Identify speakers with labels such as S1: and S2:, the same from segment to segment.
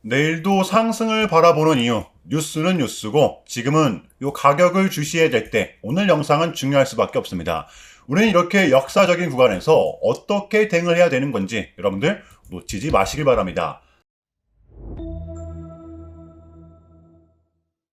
S1: 내일도 상승을 바라보는 이유, 뉴스는 뉴스고 지금은 이 가격을 주시해야 될 때 오늘 영상은 중요할 수밖에 없습니다. 우리는 이렇게 역사적인 구간에서 어떻게 대응을 해야 되는 건지 여러분들 놓치지 마시길 바랍니다.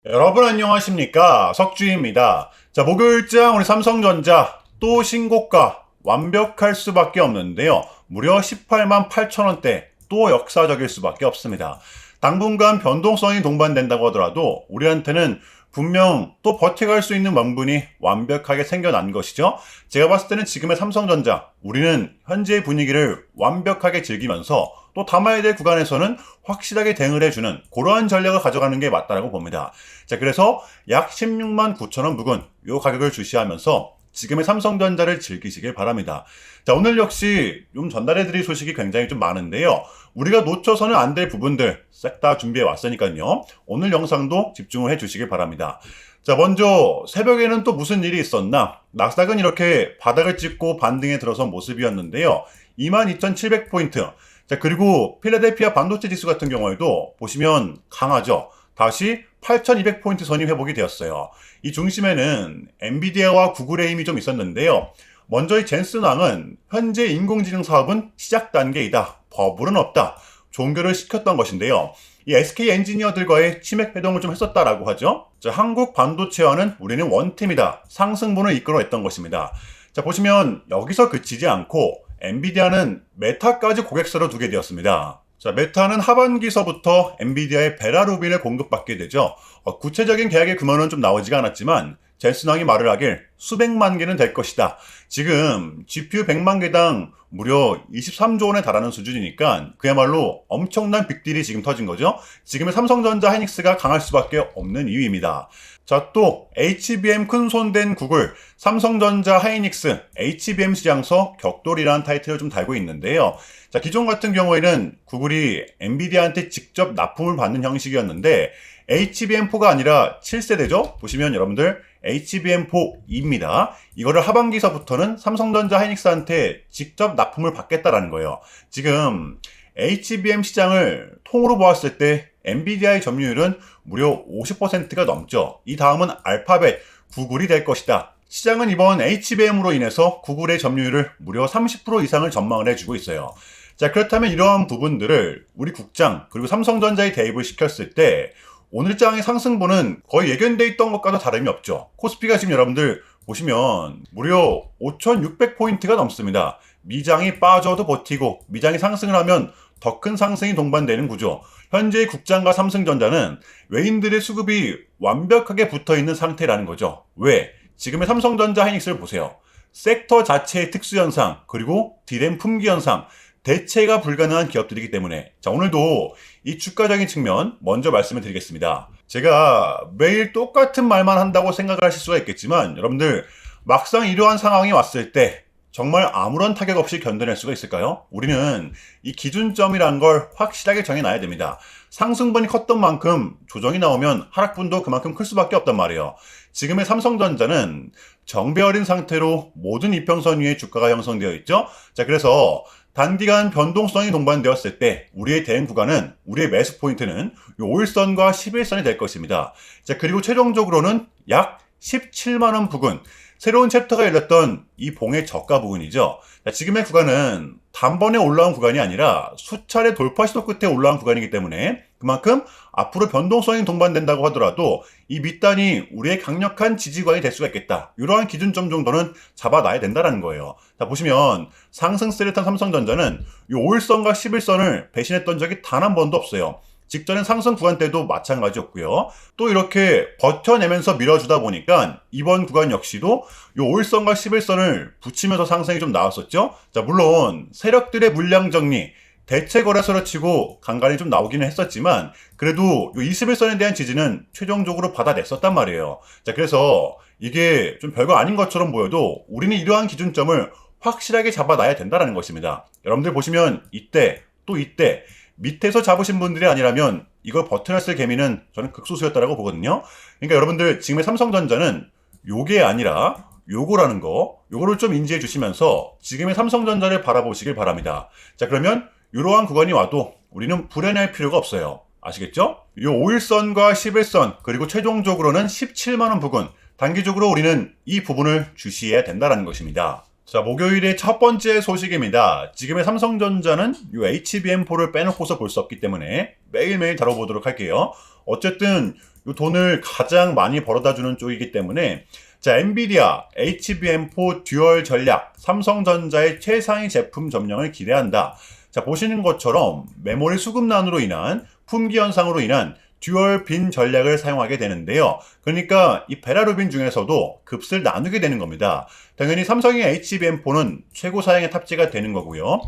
S1: 여러분 안녕하십니까, 석주입니다. 자, 목요일장 우리 삼성전자 또 신고가 완벽할 수밖에 없는데요. 무려 18만 8천 원대, 또 역사적일 수밖에 없습니다. 당분간 변동성이 동반된다고 하더라도 우리한테는 분명 또 버텨갈 수 있는 명분이 완벽하게 생겨난 것이죠. 제가 봤을 때는 지금의 삼성전자, 우리는 현재의 분위기를 완벽하게 즐기면서 또 담아야 될 구간에서는 확실하게 대응을 해주는 그러한 전략을 가져가는 게 맞다라고 봅니다. 자, 그래서 약 16만 9천 원 부근 이 가격을 주시하면서 지금의 삼성전자를 즐기시길 바랍니다. 자, 오늘 역시 좀 전달해드릴 소식이 굉장히 좀 많은데요. 우리가 놓쳐서는 안 될 부분들 싹 다 준비해 왔으니까요. 오늘 영상도 집중을 해주시길 바랍니다. 자, 먼저 새벽에는 또 무슨 일이 있었나? 나스닥은 이렇게 바닥을 찍고 반등에 들어선 모습이었는데요. 22,700포인트. 자, 그리고 필라델피아 반도체 지수 같은 경우에도 보시면 강하죠. 다시 8,200포인트 선이 회복이 되었어요. 이 중심에는 엔비디아와 구글의 힘이 좀 있었는데요. 먼저 이 젠슨 왕은 현재 인공지능 사업은 시작 단계이다, 버블은 없다, 종결을 시켰던 것인데요. 이 SK 엔지니어들과의 치맥 회동을 좀 했었다라고 하죠. 자, 한국 반도체와는 우리는 원팀이다, 상승분을 이끌어냈던 것입니다. 자, 보시면 여기서 그치지 않고 엔비디아는 메타까지 고객사로 두게 되었습니다. 자, 메타는 하반기서부터 엔비디아의 베라루빈을 공급받게 되죠. 구체적인 계약의 규모는 좀 나오지가 않았지만 젠슨 왕이 말을 하길 수백만 개는 될 것이다. 지금 GPU 100만 개당 무려 23조 원에 달하는 수준이니까 그야말로 엄청난 빅딜이 지금 터진 거죠. 지금의 삼성전자 하이닉스가 강할 수밖에 없는 이유입니다. 자, 또 HBM 큰손된 구글, 삼성전자 하이닉스, HBM 시장서 격돌이라는 타이틀을 좀 달고 있는데요. 자, 기존 같은 경우에는 구글이 엔비디아한테 직접 납품을 받는 형식이었는데 HBM4가 아니라 7세대죠. 보시면 여러분들 HBM4입니다. 이거를 하반기서부터는 삼성전자 하이닉스한테 직접 납품을 받겠다라는 거예요. 지금 HBM 시장을 통으로 보았을 때 엔비디아의 점유율은 무려 50%가 넘죠. 이 다음은 알파벳, 구글이 될 것이다. 시장은 이번 HBM으로 인해서 구글의 점유율을 무려 30% 이상을 전망을 해주고 있어요. 자, 그렇다면 이러한 부분들을 우리 국장 그리고 삼성전자에 대입을 시켰을 때 오늘 장의 상승분은 거의 예견돼 있던 것과도 다름이 없죠. 코스피가 지금 여러분들 보시면 무려 5,600포인트가 넘습니다. 미장이 빠져도 버티고 미장이 상승을 하면 더 큰 상승이 동반되는 구조. 현재의 국장과 삼성전자는 외인들의 수급이 완벽하게 붙어있는 상태라는 거죠. 왜? 지금의 삼성전자 하이닉스를 보세요. 섹터 자체의 특수현상, 그리고 디램 품귀 현상, 대체가 불가능한 기업들이기 때문에 자, 오늘도 이 주가적인 측면 먼저 말씀을 드리겠습니다. 제가 매일 똑같은 말만 한다고 생각을 하실 수가 있겠지만 여러분들 막상 이러한 상황이 왔을 때 정말 아무런 타격 없이 견뎌낼 수가 있을까요? 우리는 이 기준점이란 걸 확실하게 정해놔야 됩니다. 상승분이 컸던 만큼 조정이 나오면 하락분도 그만큼 클 수밖에 없단 말이에요. 지금의 삼성전자는 정배 어린 상태로 모든 이평선 위에 주가가 형성되어 있죠. 자, 그래서 단기간 변동성이 동반되었을 때 우리의 대응 구간은, 우리의 매수 포인트는 5일선과 11선이 될 것입니다. 자, 그리고 최종적으로는 약 17만원 부근, 새로운 챕터가 열렸던 이 봉의 저가 부근이죠. 자, 지금의 구간은 단번에 올라온 구간이 아니라 수차례 돌파 시도 끝에 올라온 구간이기 때문에 그만큼 앞으로 변동성이 동반된다고 하더라도 이 밑단이 우리의 강력한 지지구간이 될 수가 있겠다. 이러한 기준점 정도는 잡아놔야 된다는 거예요. 자, 보시면 상승세를 탄 삼성전자는 이 5일선과 11선을 배신했던 적이 단 한 번도 없어요. 직전엔 상승 구간 때도 마찬가지였고요. 또 이렇게 버텨내면서 밀어주다 보니까 이번 구간 역시도 이 5일선과 11선을 붙이면서 상승이 좀 나왔었죠. 자, 물론 세력들의 물량 정리, 대체 거래소로 치고 간간히 좀 나오기는 했었지만 그래도 이 21선에 대한 지지는 최종적으로 받아냈었단 말이에요. 자, 그래서 이게 좀 별거 아닌 것처럼 보여도 우리는 이러한 기준점을 확실하게 잡아놔야 된다는 것입니다. 여러분들 보시면 이때 또 이때 밑에서 잡으신 분들이 아니라면 이걸 버텨냈을 개미는 저는 극소수였다라고 보거든요. 그러니까 여러분들 지금의 삼성전자는 요게 아니라 요거라는 거, 요거를 좀 인지해 주시면서 지금의 삼성전자를 바라보시길 바랍니다. 자, 그러면 이러한 구간이 와도 우리는 불안할 필요가 없어요. 아시겠죠? 이 5일선과 11선 그리고 최종적으로는 17만원 부근 단기적으로 우리는 이 부분을 주시해야 된다는 것입니다. 자, 목요일의 첫 번째 소식입니다. 지금의 삼성전자는 이 HBM4를 빼놓고서 볼 수 없기 때문에 매일매일 다뤄보도록 할게요. 어쨌든 이 돈을 가장 많이 벌어다주는 쪽이기 때문에 자, 엔비디아 HBM4 듀얼 전략 삼성전자의 최상위 제품 점령을 기대한다. 자, 보시는 것처럼 메모리 수급난으로 인한 품귀 현상으로 인한 듀얼 빈 전략을 사용하게 되는데요. 그러니까 이 베라루빈 중에서도 급을 나누게 되는 겁니다. 당연히 삼성의 HBM4는 최고 사양에 탑재가 되는 거고요.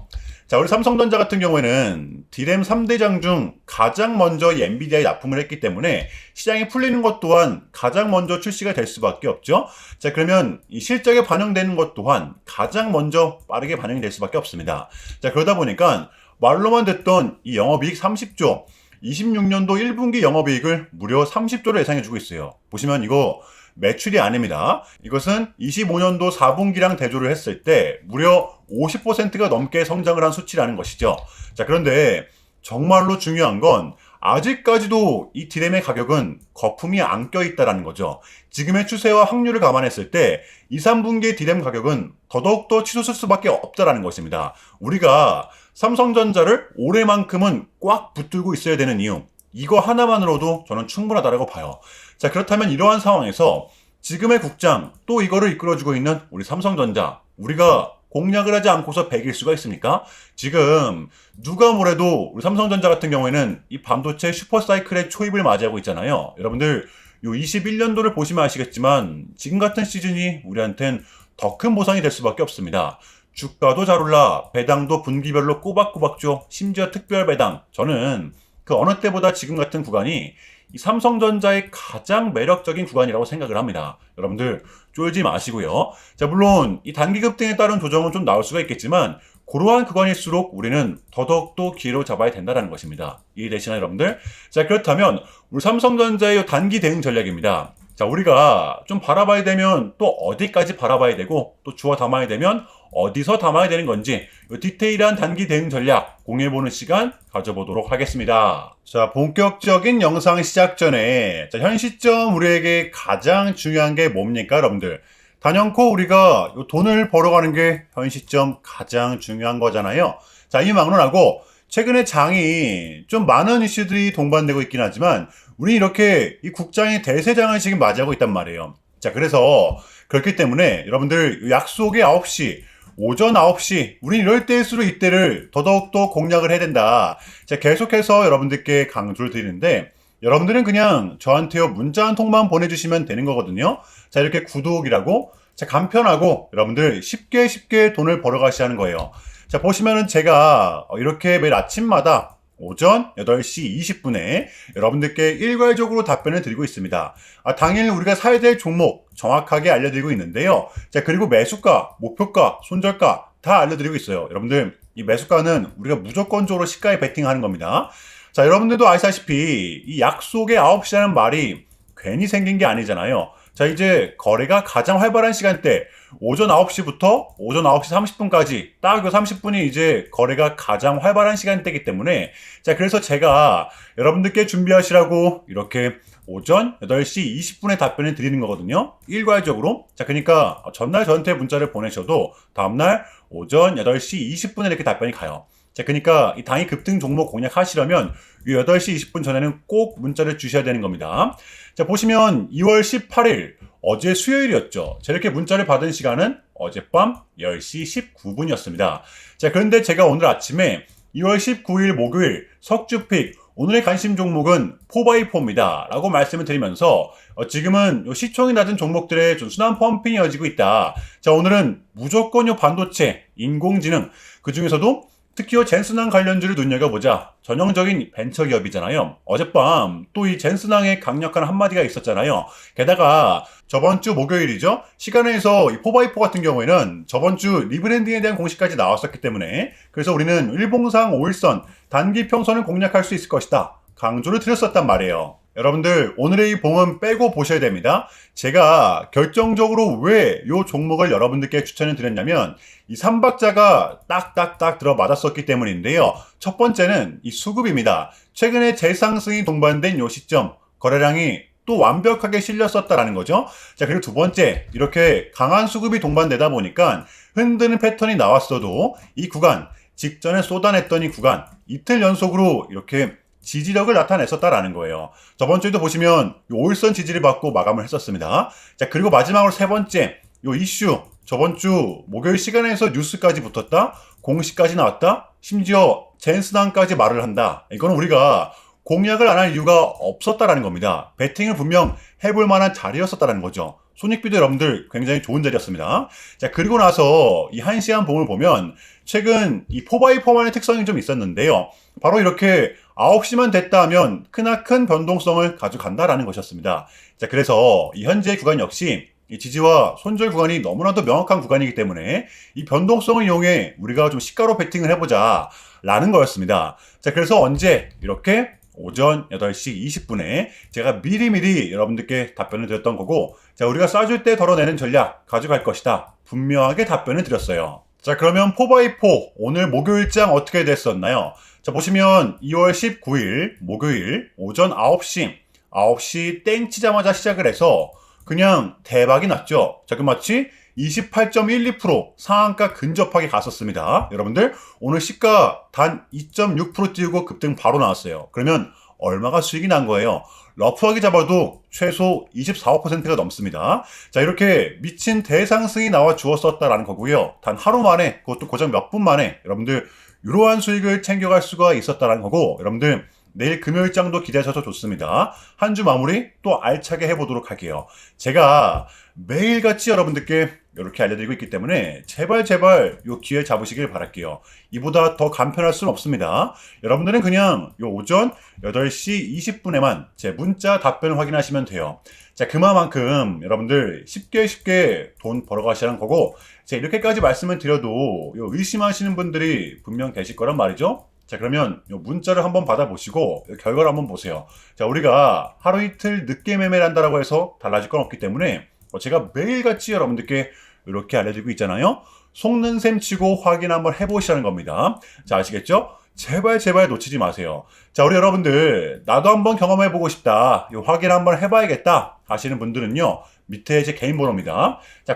S1: 자, 우리 삼성전자 같은 경우에는 D램 3대장 중 가장 먼저 이 엔비디아에 납품을 했기 때문에 시장이 풀리는 것 또한 가장 먼저 출시가 될 수밖에 없죠. 자, 그러면 이 실적에 반영되는 것 또한 가장 먼저 빠르게 반영이 될 수밖에 없습니다. 자, 그러다 보니까 말로만 듣던 이 영업이익 30조 26년도 1분기 영업이익을 무려 30조로 예상해주고 있어요. 보시면 이거 매출이 아닙니다. 이것은 25년도 4분기랑 대조를 했을 때 무려 50%가 넘게 성장을 한 수치라는 것이죠. 자, 그런데 정말로 중요한 건 아직까지도 이 D램의 가격은 거품이 안 껴있다는 거죠. 지금의 추세와 확률을 감안했을 때 2, 3분기의 D램 가격은 더더욱더 치솟을 수밖에 없다는 것입니다. 우리가 삼성전자를 올해만큼은 꽉 붙들고 있어야 되는 이유, 이거 하나만으로도 저는 충분하다고 봐요. 자, 그렇다면 이러한 상황에서 지금의 국장 또 이거를 이끌어주고 있는 우리 삼성전자, 우리가 공략을 하지 않고서 100일 수가 있습니까? 지금 누가 뭐래도 우리 삼성전자 같은 경우에는 이 반도체 슈퍼사이클의 초입을 맞이하고 있잖아요. 여러분들 요 21년도를 보시면 아시겠지만 지금 같은 시즌이 우리한텐 더 큰 보상이 될 수밖에 없습니다. 주가도 잘 올라, 배당도 분기별로 꼬박꼬박 줘, 심지어 특별 배당. 저는 그 어느 때보다 지금 같은 구간이 이 삼성전자의 가장 매력적인 구간이라고 생각을 합니다. 여러분들 쫄지 마시고요. 자, 물론 이 단기 급등에 따른 조정은 좀 나올 수가 있겠지만 그러한 구간일수록 우리는 더더욱더 기회로 잡아야 된다는 것입니다. 이해되시나요, 여러분들? 자, 그렇다면 우리 삼성전자의 단기 대응 전략입니다. 자, 우리가 좀 바라봐야 되면 또 어디까지 바라봐야 되고 또 주워 담아야 되면 어디서 담아야 되는 건지 디테일한 단기 대응 전략 공유해보는 시간 가져보도록 하겠습니다. 자, 본격적인 영상 시작 전에 자, 현 시점 우리에게 가장 중요한 게 뭡니까, 여러분들? 단연코 우리가 돈을 벌어가는 게 현 시점 가장 중요한 거잖아요. 자, 이 막론하고 최근에 장이 좀 많은 이슈들이 동반되고 있긴 하지만 우리 이렇게 이 국장의 대세장을 지금 맞이하고 있단 말이에요. 자, 그래서 그렇기 때문에 여러분들 약속의 9시 오전 9시 우린 이럴 때일수록 이때를 더더욱더 공략을 해야 된다. 자, 계속해서 여러분들께 강조를 드리는데 여러분들은 그냥 저한테요 문자 한 통만 보내주시면 되는 거거든요. 자, 이렇게 구독이라고 자, 간편하고 여러분들 쉽게 돈을 벌어가시는 거예요. 자, 보시면은 제가 이렇게 매일 아침마다 오전 8시 20분에 여러분들께 일괄적으로 답변을 드리고 있습니다. 당일 우리가 사야 될 종목 정확하게 알려드리고 있는데요. 자, 그리고 매수가, 목표가, 손절가 다 알려드리고 있어요. 여러분들 이 매수가는 우리가 무조건적으로 시가에 베팅하는 겁니다. 자, 여러분들도 아시다시피 이 약속의 9시라는 말이 괜히 생긴 게 아니잖아요. 자, 이제 거래가 가장 활발한 시간대 오전 9시부터 오전 9시 30분까지 딱 그 30분이 이제 거래가 가장 활발한 시간대이기 때문에 자, 그래서 제가 여러분들께 준비하시라고 이렇게 오전 8시 20분에 답변을 드리는 거거든요. 일괄적으로. 자, 그러니까 전날 저한테 문자를 보내셔도 다음날 오전 8시 20분에 이렇게 답변이 가요. 자, 그러니까 이 당일 급등 종목 공략하시려면 이 8시 20분 전에는 꼭 문자를 주셔야 되는 겁니다. 자, 보시면 2월 18일 어제 수요일이었죠. 자, 이렇게 문자를 받은 시간은 어젯밤 10시 19분이었습니다. 자, 그런데 제가 오늘 아침에 2월 19일 목요일 석주픽 오늘의 관심 종목은 4x4입니다. 라고 말씀을 드리면서 지금은 요 시총이 낮은 종목들의 좀 순환 펌핑이 이어지고 있다. 자, 오늘은 무조건 요 반도체, 인공지능 그 중에서도 특히 요 젠슨항 관련주를 눈여겨보자. 전형적인 벤처 기업이잖아요. 어젯밤 또 이 젠슨항의 강력한 한마디가 있었잖아요. 게다가 저번 주 목요일이죠. 시간에서 이 4x4 같은 경우에는 저번 주 리브랜딩에 대한 공식까지 나왔었기 때문에 그래서 우리는 일봉상 5일선 단기 평선을 공략할 수 있을 것이다. 강조를 드렸었단 말이에요. 여러분들 오늘의 이 봉은 빼고 보셔야 됩니다. 제가 결정적으로 왜 이 종목을 여러분들께 추천을 드렸냐면 이 3박자가 딱딱딱 들어맞았었기 때문인데요. 첫 번째는 이 수급입니다. 최근에 재상승이 동반된 이 시점 거래량이 또 완벽하게 실렸었다라는 거죠. 자, 그리고 두 번째, 이렇게 강한 수급이 동반되다 보니까 흔드는 패턴이 나왔어도 이 구간, 직전에 쏟아냈던 이 구간, 이틀 연속으로 이렇게 지지력을 나타냈었다라는 거예요. 저번 주에도 보시면 요 5일선 지지를 받고 마감을 했었습니다. 자, 그리고 마지막으로 세 번째, 요 이슈, 저번 주 목요일 시간에서 뉴스까지 붙었다, 공시까지 나왔다, 심지어 젠스당까지 말을 한다. 이거는 우리가 공략을 안 할 이유가 없었다라는 겁니다. 배팅을 분명 해볼 만한 자리였었다라는 거죠. 손익비도 여러분들 굉장히 좋은 자리였습니다. 자, 그리고 나서 이 1시간 봉을 보면 최근 이 4x4만의 특성이 좀 있었는데요. 바로 이렇게 9시만 됐다 하면 크나큰 변동성을 가져간다라는 것이었습니다. 자, 그래서 이 현재 구간 역시 이 지지와 손절 구간이 너무나도 명확한 구간이기 때문에 이 변동성을 이용해 우리가 좀 시가로 배팅을 해보자 라는 거였습니다. 자, 그래서 언제 이렇게 오전 8시 20분에 제가 미리미리 여러분들께 답변을 드렸던 거고, 자, 우리가 쏴줄 때 덜어내는 전략 가져갈 것이다. 분명하게 답변을 드렸어요. 자, 그러면 4x4 오늘 목요일장 어떻게 됐었나요? 자, 보시면 2월 19일 목요일 오전 9시 땡 치자마자 시작을 해서 그냥 대박이 났죠. 자, 그 마치 28.12% 상한가 근접하게 갔었습니다. 여러분들 오늘 시가 단 2.6% 띄우고 급등 바로 나왔어요. 그러면 얼마가 수익이 난 거예요? 러프하게 잡아도 최소 24%가 넘습니다. 자, 이렇게 미친 대상승이 나와 주었었다라는 거고요. 단 하루 만에, 그것도 고작 몇 분 만에 여러분들 이러한 수익을 챙겨갈 수가 있었다라는 거고, 여러분들 내일 금요일장도 기대하셔서 좋습니다. 한 주 마무리 또 알차게 해보도록 할게요. 제가 매일같이 여러분들께 이렇게 알려드리고 있기 때문에 제발 요 기회 잡으시길 바랄게요. 이보다 더 간편할 수는 없습니다. 여러분들은 그냥 요 오전 8시 20분에만 제 문자 답변을 확인하시면 돼요. 자, 그만큼 여러분들 쉽게 돈 벌어가시라는 거고, 제가 이렇게까지 말씀을 드려도 요 의심하시는 분들이 분명 계실 거란 말이죠. 자, 그러면 요 문자를 한번 받아보시고 결과를 한번 보세요. 자, 우리가 하루 이틀 늦게 매매를 한다라고 해서 달라질 건 없기 때문에 제가 매일같이 여러분들께 이렇게 알려드리고 있잖아요. 속는 셈 치고 확인 한번 해보시라는 겁니다. 자, 아시겠죠? 제발 놓치지 마세요. 자, 우리 여러분들 나도 한번 경험해보고 싶다, 요 확인 한번 해봐야겠다 하시는 분들은요, 밑에 제 개인 번호입니다. 자,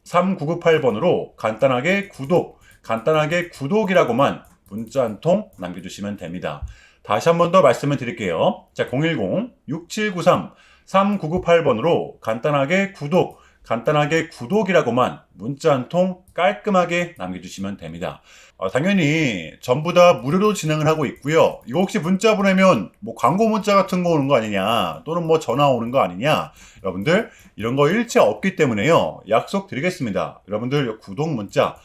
S1: 010-6793-3998번으로 간단하게 구독이라고만 문자 한 통 남겨주시면 됩니다. 다시 한 번 더 말씀을 드릴게요. 자, 010-6793-3998번으로 간단하게 구독이라고만 문자 한 통 깔끔하게 남겨주시면 됩니다. 당연히 전부 다 무료로 진행을 하고 있고요. 이거 혹시 문자 보내면 뭐 광고 문자 같은 거 오는 거 아니냐, 또는 뭐 전화 오는 거 아니냐, 여러분들 이런 거 일체 없기 때문에요. 약속드리겠습니다. 여러분들 구독 문자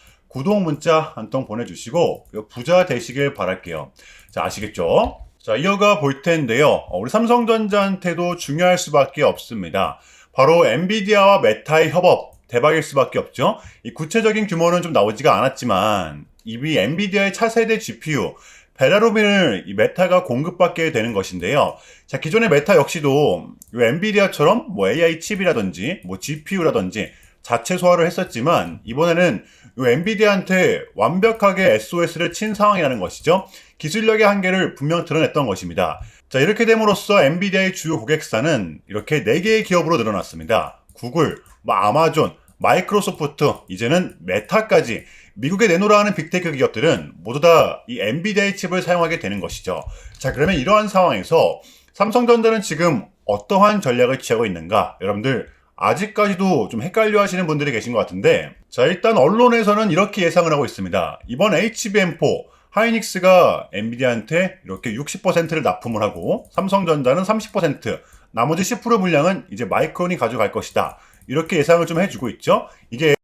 S1: 한 통 보내주시고 부자 되시길 바랄게요. 자, 아시겠죠? 자, 이어가 볼 텐데요. 우리 삼성전자한테도 중요할 수밖에 없습니다. 바로 엔비디아와 메타의 협업 대박일 수밖에 없죠. 이 구체적인 규모는 좀 나오지가 않았지만 이미 엔비디아의 차세대 GPU 베라루빈을 이 메타가 공급받게 되는 것인데요. 자, 기존의 메타 역시도 이 엔비디아처럼 뭐 AI 칩이라든지 뭐 GPU라든지 자체 소화를 했었지만 이번에는 이 엔비디아한테 완벽하게 SOS를 친 상황이라는 것이죠. 기술력의 한계를 분명 드러냈던 것입니다. 자, 이렇게 됨으로써 엔비디아의 주요 고객사는 이렇게 4개의 기업으로 늘어났습니다. 구글, 아마존, 마이크로소프트, 이제는 메타까지 미국에 내놓으라 하는 빅테크 기업들은 모두 다 이 엔비디아의 칩을 사용하게 되는 것이죠. 자, 그러면 이러한 상황에서 삼성전자는 지금 어떠한 전략을 취하고 있는가? 여러분들 아직까지도 좀 헷갈려 하시는 분들이 계신 것 같은데, 자, 일단 언론에서는 이렇게 예상을 하고 있습니다. 이번 HBM4 하이닉스가 엔비디아한테 이렇게 60%를 납품을 하고 삼성전자는 30%, 나머지 10% 물량은 이제 마이크론이 가져갈 것이다. 이렇게 예상을 좀 해주고 있죠. 이게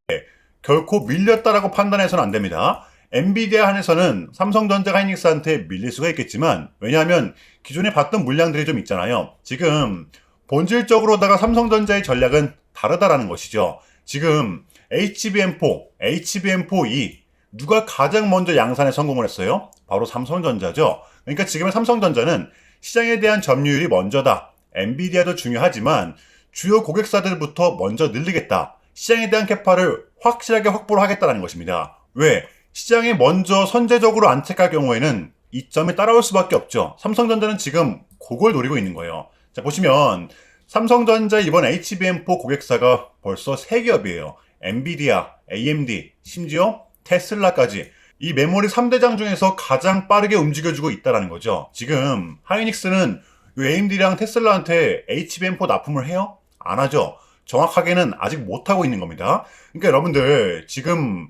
S1: 결코 밀렸다라고 판단해서는 안 됩니다. 엔비디아 한에서는 삼성전자 하이닉스한테 밀릴 수가 있겠지만, 왜냐하면 기존에 봤던 물량들이 좀 있잖아요. 지금 본질적으로다가 삼성전자의 전략은 다르다라는 것이죠. 지금 HBM4E 누가 가장 먼저 양산에 성공을 했어요? 바로 삼성전자죠. 그러니까 지금의 삼성전자는 시장에 대한 점유율이 먼저다. 엔비디아도 중요하지만 주요 고객사들부터 먼저 늘리겠다. 시장에 대한 캐파를 확실하게 확보를 하겠다는 것입니다. 왜? 시장에 먼저 선제적으로 안착할 경우에는 이점에 따라올 수밖에 없죠. 삼성전자는 지금 그걸 노리고 있는 거예요. 자, 보시면 삼성전자 이번 HBM4 고객사가 벌써 3기업이에요. 엔비디아, AMD, 심지어 테슬라까지. 이 메모리 3대장 중에서 가장 빠르게 움직여주고 있다는 거죠. 지금 하이닉스는 AMD랑 테슬라한테 HBM4 납품을 해요? 안 하죠. 정확하게는 아직 못하고 있는 겁니다. 그러니까 여러분들 지금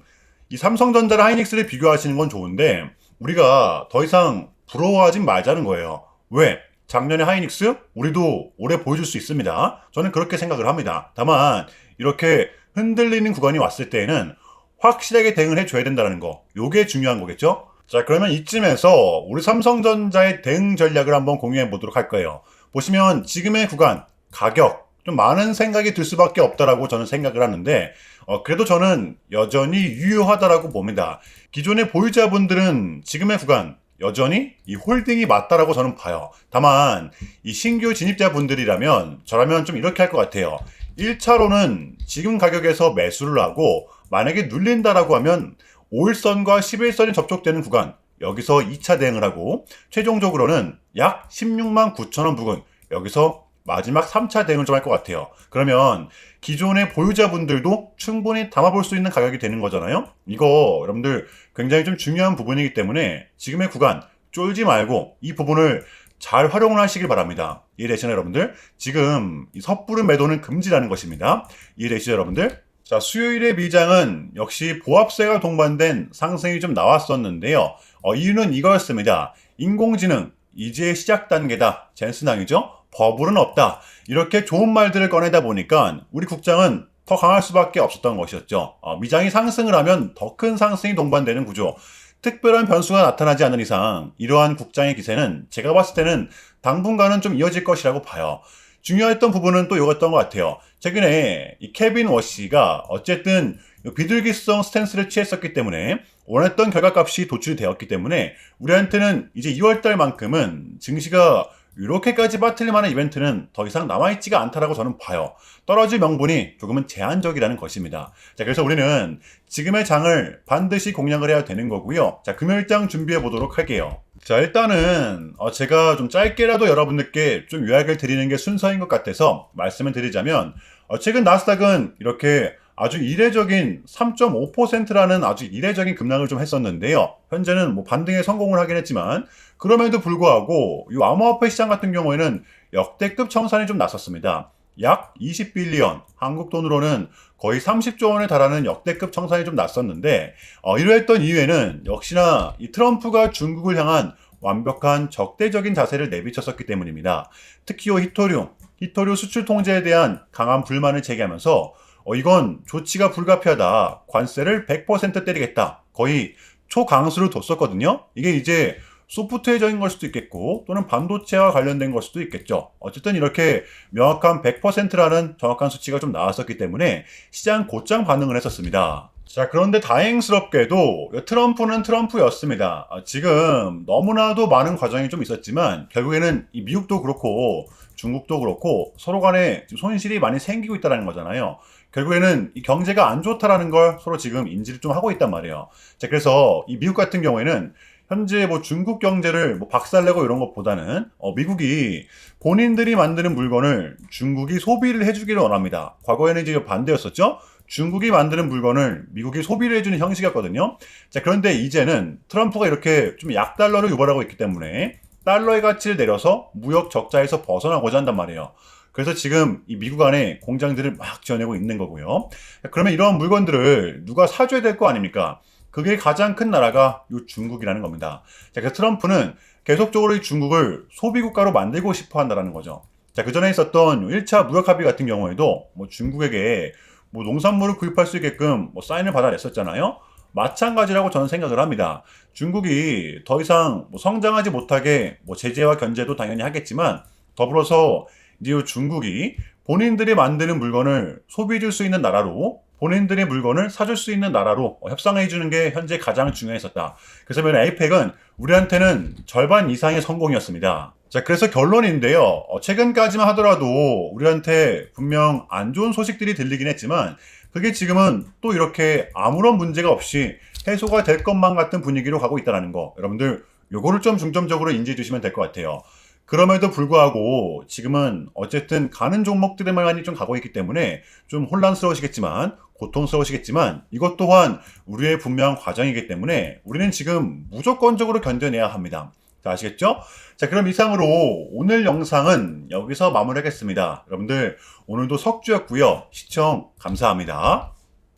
S1: 이 삼성전자랑 하이닉스를 비교하시는 건 좋은데 우리가 더 이상 부러워하진 말자는 거예요. 왜? 작년에 하이닉스? 우리도 올해 보여줄 수 있습니다. 저는 그렇게 생각을 합니다. 다만 이렇게 흔들리는 구간이 왔을 때에는 확실하게 대응을 해줘야 된다는 거. 요게 중요한 거겠죠? 자, 그러면 이쯤에서 우리 삼성전자의 대응 전략을 한번 공유해 보도록 할 거예요. 보시면 지금의 구간, 가격, 좀 많은 생각이 들 수밖에 없다라고 저는 생각을 하는데 그래도 저는 여전히 유효하다라고 봅니다. 기존의 보유자분들은 지금의 구간 여전히 이 홀딩이 맞다라고 저는 봐요. 다만 이 신규 진입자분들이라면 저라면 좀 이렇게 할 것 같아요. 1차로는 지금 가격에서 매수를 하고 만약에 눌린다라고 하면 5일선과 11선이 접촉되는 구간 여기서 2차 대응을 하고 최종적으로는 약 16만 9천 원 부근 여기서 마지막 3차 대응을 좀 할 것 같아요. 그러면 기존의 보유자분들도 충분히 담아볼 수 있는 가격이 되는 거잖아요. 이거 여러분들 굉장히 좀 중요한 부분이기 때문에 지금의 구간 쫄지 말고 이 부분을 잘 활용을 하시길 바랍니다. 이해되시나요 여러분들? 지금 이 섣부른 매도는 금지라는 것입니다. 이해되시죠 여러분들? 자, 수요일의 미장은 역시 보합세가 동반된 상승이 좀 나왔었는데요. 이유는 이거였습니다. 인공지능 이제 시작 단계다. 젠슨항이죠. 버블은 없다. 이렇게 좋은 말들을 꺼내다 보니까 우리 국장은 더 강할 수밖에 없었던 것이었죠. 미장이 상승을 하면 더 큰 상승이 동반되는 구조. 특별한 변수가 나타나지 않는 이상 이러한 국장의 기세는 제가 봤을 때는 당분간은 좀 이어질 것이라고 봐요. 중요했던 부분은 또 이거였던 것 같아요. 최근에 이 케빈 워시가 어쨌든 비둘기성 스탠스를 취했었기 때문에 원했던 결과값이 도출이 되었기 때문에 우리한테는 이제 2월달만큼은 증시가 이렇게까지 빠뜨릴 만한 이벤트는 더 이상 남아있지가 않다라고 저는 봐요. 떨어질 명분이 조금은 제한적이라는 것입니다. 자, 그래서 우리는 지금의 장을 반드시 공략을 해야 되는 거고요. 자, 금요일장 준비해 보도록 할게요. 자, 일단은 제가 좀 짧게라도 여러분들께 좀 요약을 드리는 게 순서인 것 같아서 말씀을 드리자면 최근 나스닥은 이렇게 아주 이례적인 3.5%라는 아주 이례적인 급락을 좀 했었는데요. 현재는 뭐 반등에 성공을 하긴 했지만 그럼에도 불구하고 이 암호화폐 시장 같은 경우에는 역대급 청산이 좀 났었습니다. 약 20빌리언, 한국 돈으로는 거의 30조 원에 달하는 역대급 청산이 좀 났었는데 이러했던 이유에는 역시나 이 트럼프가 중국을 향한 완벽한 적대적인 자세를 내비쳤었기 때문입니다. 특히 히토류 수출 통제에 대한 강한 불만을 제기하면서 이건 조치가 불가피하다. 관세를 100% 때리겠다. 거의 초강수를 뒀었거든요. 이게 이제 소프트웨어적인 걸 수도 있겠고 또는 반도체와 관련된 걸 수도 있겠죠. 어쨌든 이렇게 명확한 100%라는 정확한 수치가 좀 나왔었기 때문에 시장 곧장 반응을 했었습니다. 자, 그런데 다행스럽게도 트럼프는 트럼프였습니다. 지금 너무나도 많은 과정이 좀 있었지만 결국에는 이 미국도 그렇고 중국도 그렇고 서로 간에 손실이 많이 생기고 있다는 거잖아요. 결국에는 이 경제가 안 좋다라는 걸 서로 지금 인지를 좀 하고 있단 말이에요. 자, 그래서 이 미국 같은 경우에는 현재 뭐 중국 경제를 뭐 박살내고 이런 것보다는 미국이 본인들이 만드는 물건을 중국이 소비를 해주기를 원합니다. 과거에는 이제 반대였었죠. 중국이 만드는 물건을 미국이 소비를 해주는 형식이었거든요. 자, 그런데 이제는 트럼프가 이렇게 좀 약달러를 유발하고 있기 때문에 달러의 가치를 내려서 무역 적자에서 벗어나고자 한단 말이에요. 그래서 지금 이 미국 안에 공장들을 막 지어내고 있는 거고요. 그러면 이런 물건들을 누가 사줘야 될 거 아닙니까? 그게 가장 큰 나라가 이 중국이라는 겁니다. 자, 그래서 트럼프는 계속적으로 이 중국을 소비국가로 만들고 싶어 한다는 거죠. 자, 그 전에 있었던 1차 무역 합의 같은 경우에도 뭐 중국에게 뭐 농산물을 구입할 수 있게끔 뭐 사인을 받아냈었잖아요. 마찬가지라고 저는 생각을 합니다. 중국이 더 이상 뭐 성장하지 못하게 뭐 제재와 견제도 당연히 하겠지만 더불어서 이제 중국이 본인들이 만드는 물건을 소비해 줄 수 있는 나라로 본인들의 물건을 사줄 수 있는 나라로 협상해 주는 게 현재 가장 중요했었다. 그래서 에이펙은 우리한테는 절반 이상의 성공이었습니다. 자, 그래서 결론인데요. 최근까지만 하더라도 우리한테 분명 안 좋은 소식들이 들리긴 했지만 그게 지금은 또 이렇게 아무런 문제가 없이 해소가 될 것만 같은 분위기로 가고 있다는 거. 여러분들 요거를 좀 중점적으로 인지해 주시면 될 것 같아요. 그럼에도 불구하고 지금은 어쨌든 가는 종목들에만이 좀 가고 있기 때문에 좀 혼란스러우시겠지만 고통스러우시겠지만 이것 또한 우리의 분명한 과정이기 때문에 우리는 지금 무조건적으로 견뎌내야 합니다. 자, 아시겠죠? 자, 그럼 이상으로 오늘 영상은 여기서 마무리하겠습니다. 여러분들 오늘도 석주였고요. 시청 감사합니다.